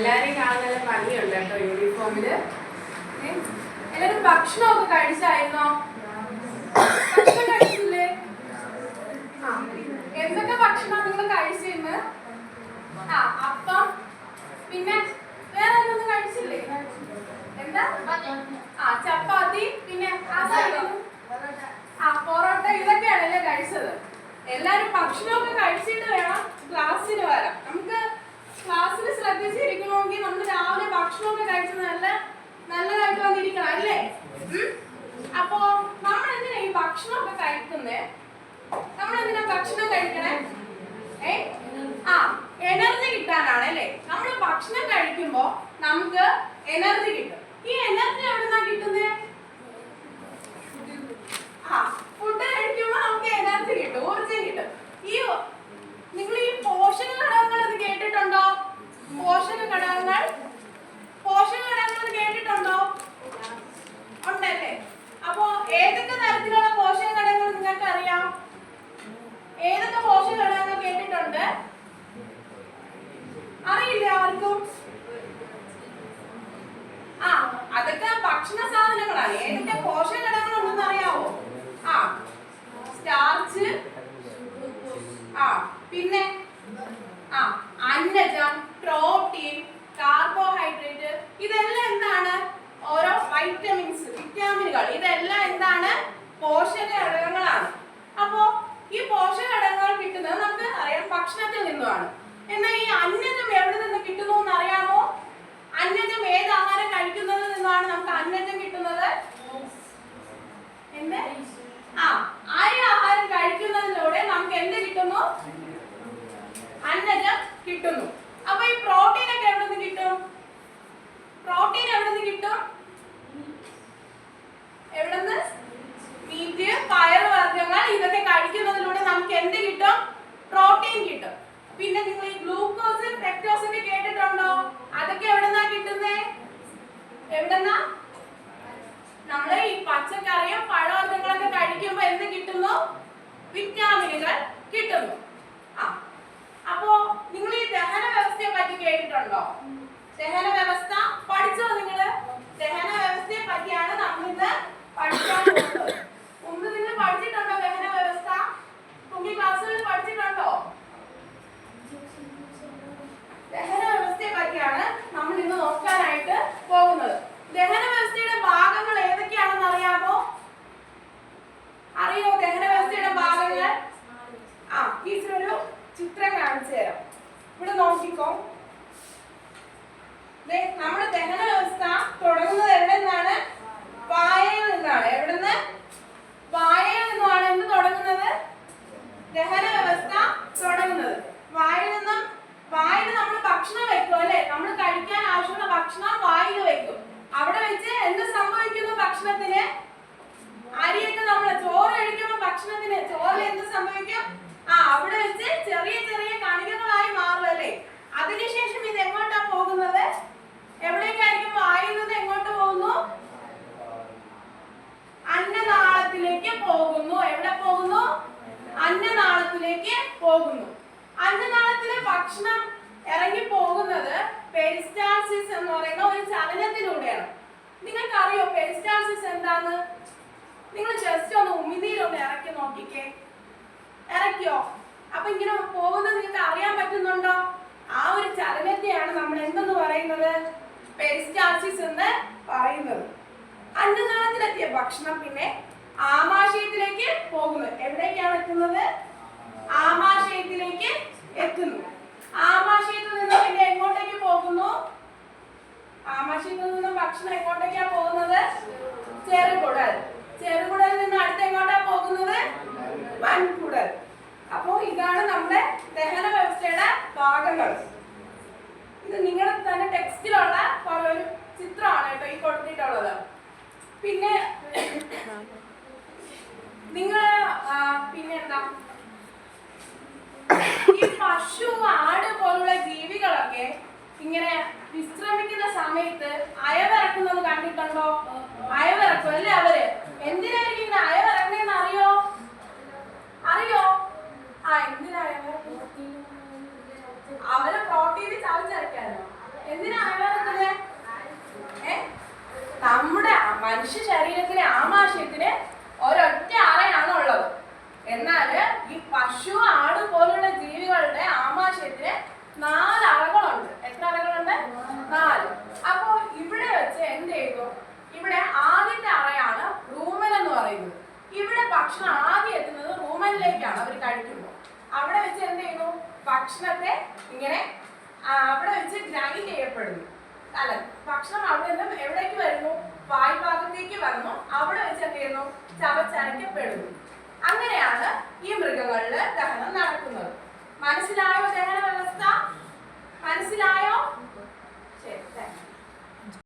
എല്ലാരെയും കാണാൻ നല്ല ഭംഗിയുണ്ട് കേട്ടോ യൂണിഫോമില്. എല്ലാരും ഭക്ഷണമൊക്കെ കഴിച്ചായിരുന്നോ? ഭക്ഷണം കഴിച്ചില്ലേ? എന്തൊക്കെ ഭക്ഷണം നിങ്ങൾ കഴിച്ചിരുന്ന്? അപ്പം പിന്നെ വേറെ ഒന്നും കഴിച്ചില്ലേ? എന്താ? ചപ്പാത്തി, പിന്നെ പൊറോട്ട, ഇതൊക്കെയാണല്ലേ കഴിച്ചത്. എല്ലാരും ഭക്ഷണമൊക്കെ കഴിച്ചിട്ട് വേണം ക്ലാസ്സിന് വരാം. നമുക്ക് ക്ലാസ്സിൽ ശ്രദ്ധിച്ചിരിക്കണമെങ്കിൽ നമ്മൾ രാവിലെ ഭക്ഷണമൊക്കെ കഴിച്ചത് നല്ലതായിട്ട് വന്നിരിക്കണം അല്ലേ? അപ്പോ നമ്മൾ എന്തിനാ ഈ ഭക്ഷണമൊക്കെ കഴിക്കുന്നേ? നമ്മൾ എന്തിനാ ഭക്ഷണം കഴിക്കണേ? എനർജി കിട്ടാനാണ് അല്ലേ? നമ്മൾ ഭക്ഷണം കഴിക്കുമ്പോ നമുക്ക് എനർജി കിട്ടും. ഈ എനർജി എവിടുന്നാ കിട്ടുന്നേ? ഫുഡ് കഴിക്കുമ്പോ നമുക്ക് എനർജി കിട്ടും, ഊർജ്ജം കിട്ടും. നിങ്ങൾ ഈ പോഷക ഘടകങ്ങൾ എന്ന് കേട്ടിട്ടുണ്ടോ? പോഷക ഘടകങ്ങൾ കേട്ടിട്ടുണ്ടോ? ഉണ്ടല്ലേ? അപ്പോ ഏതൊക്കെ തരത്തിലുള്ള പോഷക ഘടകങ്ങൾ നിങ്ങൾക്ക് അറിയാം? ഏതൊക്കെ പോഷക ഘടകങ്ങൾ കേട്ടിട്ടുണ്ട്? അറിയില്ല ആർക്കും? അതൊക്കെ ഭക്ഷണ സാധനങ്ങളാണ്. ഏതൊക്കെ പോഷക ഘടകങ്ങൾ ഉണ്ടെന്ന് അറിയാവോ? സ്റ്റാർച്ച്, പിന്നെ അന്നജം, പ്രോട്ടീൻ, കാർബോഹൈഡ്രേറ്റ്, ഇതെല്ലാം എന്താണ്? ഓരോ വിറ്റാമിനുകൾ, ഇതെല്ലാം എന്താണ്? പോഷക ഘടകങ്ങളാണ്. അപ്പോ ഈ പോഷക ഘടകങ്ങൾ കിട്ടുന്നത് നമുക്ക് അറിയാം ഭക്ഷണത്തിൽ നിന്നുമാണ്. എന്നാൽ ഈ അന്നജം എവിടെ നിന്ന് കിട്ടുന്നു എന്ന് അറിയാമോ? അന്നജം ഏത് ആഹാരം കഴിക്കുന്നതിൽ നിന്നാണ് നമുക്ക് അന്നജം കിട്ടുന്നത്? അരി ആഹാരം കഴിക്കുന്നതിലൂടെ നമുക്ക് എന്ത് കിട്ടുന്നു? അന്നജം കിട്ടുന്നു. അപ്പൊ ഈ പ്രോട്ടീൻ ഒക്കെ എവിടെ നിന്ന് കിട്ടും? എവിടുന്ന്? മീറ്റ്, പയറുവർഗ്ഗങ്ങൾ, ഇതൊക്കെ കഴിക്കുന്നതിലൂടെ നമുക്ക് എന്ത് കിട്ടും? പ്രോട്ടീൻ കിട്ടും. പിന്നെ നിങ്ങൾ ഈ ഗ്ലൂക്കോസ്, ഫ്രക്ടോസ് ഒക്കെ കേട്ടിട്ടുണ്ടോ? അതൊക്കെ എവിടെന്നാ കിട്ടുന്നേ? നമ്മൾ ഈ പച്ചക്കറിയും പഴവർഗ്ഗങ്ങളൊക്കെ കഴിക്കുമ്പോൾ എന്ത് കിട്ടുന്നു? വിറ്റാമിനുകൾ കിട്ടുന്നു. അപ്പോ നിങ്ങൾ ഈ ദഹന വ്യവസ്ഥയെ പറ്റി കേട്ടിട്ടുണ്ടോ? ദഹന വ്യവസ്ഥ പഠിച്ചോ നിങ്ങള്? ദഹന വ്യവസ്ഥയെ പറ്റിയാണ് നമ്മൾ ഇന്ന് പഠിക്കാൻ പോകുന്നത്. മുമ്പ് നിങ്ങൾ പഠിച്ചിട്ടുണ്ടോ ദഹന വ്യവസ്ഥ? കുഞ്ഞു ക്ലാസ്സുകളിൽ പഠിച്ചിട്ടുണ്ടോ? ദഹന വ്യവസ്ഥയെ പറ്റിയാണ് നമ്മൾ ഇന്ന് നോക്കാനായിട്ട് പോകുന്നത്. ദഹന വ്യവസ്ഥയുടെ ഭാഗങ്ങൾ ഏതൊക്കെയാണെന്ന് അറിയാമോ? അറിയോ ദഹന വ്യവസ്ഥയുടെ ഭാഗങ്ങൾ? ടീച്ചറൊരു ചിത്രം കാണിച്ചു തരാം. ഇവിടെ നോക്കിക്കോ. നമ്മുടെ ദഹന വ്യവസ്ഥ തുടങ്ങുന്നത് എവിടെ നിന്നാണ്? വായയിൽ നിന്നാണ്. എവിടുന്ന്? വായയിൽ നിന്നാണ് എന്ത് തുടങ്ങുന്നത്? ദഹന വ്യവസ്ഥ തുടങ്ങുന്നത് വായിൽ നിന്നും. വായിൽ നമ്മൾ ഭക്ഷണം വെക്കും അല്ലെ? നമ്മൾ കഴിക്കാൻ ആവശ്യമുള്ള ഭക്ഷണം വായിൽ വെക്കും. അവിടെ വെച്ച് എന്ത് സംഭവിക്കുന്നു? ഭക്ഷണത്തിന് അരിയൊക്കെ നമ്മൾ ചോറ് കഴിക്കുമ്പോൾ ഭക്ഷണത്തിന് ചോറിൽ എന്ത് സംഭവിക്കും? അവിടെ വെച്ച് ചെറിയ ചെറിയ കണികകളായി മാറും അല്ലേ? അതിനുശേഷം ഇത് എങ്ങോട്ടാ പോകുന്നത്? എവിടേക്കായിരിക്കും? വായിൽ നിന്ന് എങ്ങോട്ട് പോകുന്നു? അന്നനാളത്തിലേക്ക് പോകുന്നു. എവിടെ പോകുന്നു? അന്നനാളത്തിലേക്ക് പോകുന്നു. അന്നനാളത്തിലെ ഭക്ഷണം ഇറങ്ങി പോകുന്നത് പെരിസ്റ്റാൾസിസ് എന്ന് പറയുന്ന ഒരു ചലനത്തിലൂടെയാണ്. നിങ്ങൾക്ക് അറിയോ പെരിസ്റ്റാൾസിസ് എന്താന്ന്? നിങ്ങൾ ജസ്റ്റ് ഒന്ന് ഉമിനീരൊന്ന് ഇറക്കി നോക്കിക്കേ. ഇറക്കിയോ? അപ്പൊ ഇങ്ങനെ പോകുന്നത് നിങ്ങൾക്ക് അറിയാൻ പറ്റുന്നുണ്ടോ? ആ ഒരു ചലനത്തെയാണ് നമ്മൾ എന്തെന്ന് പറയുന്നത്? പെരിസ്റ്റാൾസിസ് എന്ന് പറയുന്നത്. അന്നനാളത്തിലെത്തിയ ഭക്ഷണം പിന്നെ ആമാശയത്തിലേക്ക് പോകുന്നു. എവിടേക്കാണ് എത്തുന്നത്? ആമാശയത്തിലേക്ക് എത്തുന്നു. ആമാശയത്തിൽ നിന്ന് പിന്നെ എങ്ങോട്ടേക്ക് പോകുന്നു? ആമാശയത്തിൽ നിന്ന് ഭക്ഷണം എങ്ങോട്ടേക്കാ പോകുന്നത്? ചെറുകുടൽ. ചെറുകുടലിൽ നിന്ന് അടുത്ത് എങ്ങോട്ടാ പോകുന്നത്? വൻകുടൽ. അപ്പോ ഇതാണ് നമ്മുടെ ദഹന വ്യവസ്ഥയുടെ ഭാഗങ്ങൾ. ഇത് നിങ്ങളുടെ തന്നെ ടെക്സ്റ്റിലുള്ള ഒരു ചിത്രമാണ് കേട്ടോ ഈ കൊടുത്തിട്ടുള്ളത്. പിന്നെ നിങ്ങൾ പിന്നെന്താ ഈ പശു, ആട് പോലുള്ള ജീവികളൊക്കെ ഇങ്ങനെ വിശ്രമിക്കുന്ന സമയത്ത് അയവിറക്കുന്നത് കണ്ടിട്ടുണ്ടോ? അയവിറക്കും അല്ലേ അവര്? എന്തിനായിരിക്കും ഇങ്ങനെ അയവിറങ്ങുന്നതെന്ന് അറിയോ? എന്തിനാ അവരെ പ്രോട്ടീൻ ചവച്ചരക്കാനോ? എന്തിനാ മനുഷ്യ ശരീരത്തിലെ ആമാശയത്തിന് ഒരൊറ്റ അറയാണ് ഉള്ളത്. എന്നാൽ ഈ പശു, ആട് പോലുള്ള ജീവികളുടെ ആമാശയത്തിന് 4 അറകളുണ്ട്. എത്ര അറകളുണ്ട്? 4. അപ്പോ ഇവിടെ വെച്ച് എന്ത് ചെയ്തു? ഇവിടെ ആദ്യത്തെ അറയാണ് റൂമൻ എന്ന് പറയുന്നത്. ഇവിടെ ഭക്ഷണം ആദ്യം എത്തുന്നത് റൂമനിലേക്കാണ് അവർ കഴിക്കുമ്പോൾ. അവിടെ വെച്ച് എന്ത് ചെയ്യുന്നു? ഭക്ഷണത്തെ ഇങ്ങനെ അവിടെ വെച്ച് ഗ്രൈൻഡ് ചെയ്യപ്പെടുന്നു. അല്ല, ഭക്ഷണം അവിടെ നിന്നും എവിടേക്ക് വരുന്നു? വായ്ഭാഗത്തേക്ക് വരുന്നു. അവിടെ വെച്ച് എന്ത് ചെയ്യുന്നു? ചവച്ചരക്കപ്പെടുന്നു. അങ്ങനെയാണ് ഈ മൃഗങ്ങളിൽ ദഹനം നടക്കുന്നത്. മനസ്സിലായോ ദഹന വ്യവസ്ഥ? മനസ്സിലായോ?